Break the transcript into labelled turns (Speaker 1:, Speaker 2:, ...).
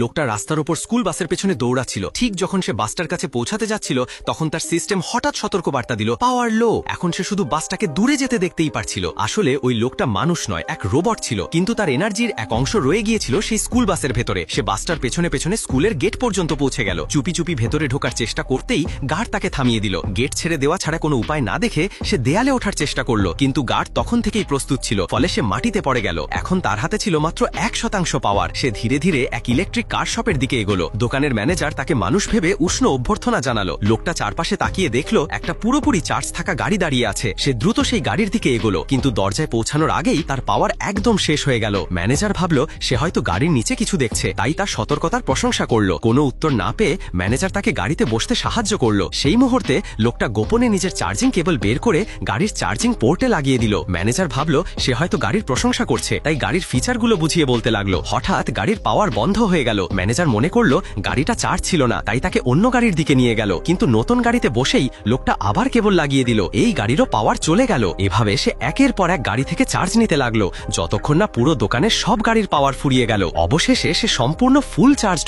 Speaker 1: লোকটা রাস্তার ওপর স্কুল বাসের পেছনে দৌড়াচ্ছিল। ঠিক যখন সে বাসটার কাছে পৌঁছাতে যাচ্ছিল তখন তার সিস্টেম হঠাৎ সতর্কবার্তা দিল, পাওয়ার লো। এখন সে শুধু বাসটাকে দূরে যেতে দেখতেই পারছিল। আসলে ওই লোকটা মানুষ নয়, এক রোবট ছিল, কিন্তু তার এনার্জির এক অংশ রয়ে গিয়েছিল সেই স্কুল বাসের ভেতরে। সে বাসটার পেছনে পেছনে স্কুলের গেট পর্যন্ত পৌঁছে গেল। চুপি চুপি ভেতরে ঢোকার চেষ্টা করতেই গার্ড তাকে থামিয়ে দিল। গেট ছেড়ে দেওয়া ছাড়া কোনো উপায় না দেখে সে দেয়ালে ওঠার চেষ্টা করলো, কিন্তু গার্ড তখন থেকেই প্রস্তুত ছিল, ফলে সে মাটিতে পড়ে গেল। এখন তার হাতে ছিল মাত্র 1% পাওয়ার। সে ধীরে ধীরে এক ইলেকট্রিক কার শপের দিকে এগোলো। দোকানের ম্যানেজার তাকে মানুষ ভেবে উষ্ণ অভ্যর্থনা জানালো। লোকটা চারপাশে তাকিয়ে দেখলো একটা পুরোপুরি চার্জ থাকা গাড়ি দাঁড়িয়ে আছে। সে দ্রুত সেই গাড়ির দিকে এগোলো, কিন্তু দরজায় পৌঁছানোর আগেই তার পাওয়ার একদম শেষ হয়ে গেল। ম্যানেজার ভাবলো সে হয়তো গাড়ির নিচে কিছু দেখছে, তাই তার সতর্কতার প্রশংসা করলো। কোনো উত্তর না পেয়ে ম্যানেজার তাকে গাড়িতে বসতে সাহায্য করলো। সেই মুহূর্তে লোকটা গোপনে নিজের চার্জিং কেবল বের করে গাড়ির চার্জিং পোর্টে লাগিয়ে দিল। ম্যানেজার ভাবলো সে হয়তো গাড়ির প্রশংসা করছে, তাই গাড়ির ফিচারগুলো বুঝিয়ে বলতে লাগলো। হঠাৎ গাড়ির পাওয়ার বন্ধ হয়ে গেল। ম্যানেজার মনে করলো গাড়িটা চার্জ ছিল না, তাই তাকে অন্য গাড়ির দিকে নিয়ে গেল। কিন্তু নতুন গাড়িতে বসেই লোকটা আবার কেবল লাগিয়ে দিল। এই গাড়িরও পাওয়ার চলে গেল। এভাবে সে একের পর এক গাড়ি থেকে চার্জ নিতে লাগলো, যতক্ষণ না পুরো দোকানের সব গাড়ির পাওয়ার ফুরিয়ে গেল। অবশেষে সে সম্পূর্ণ ফুল চার্জ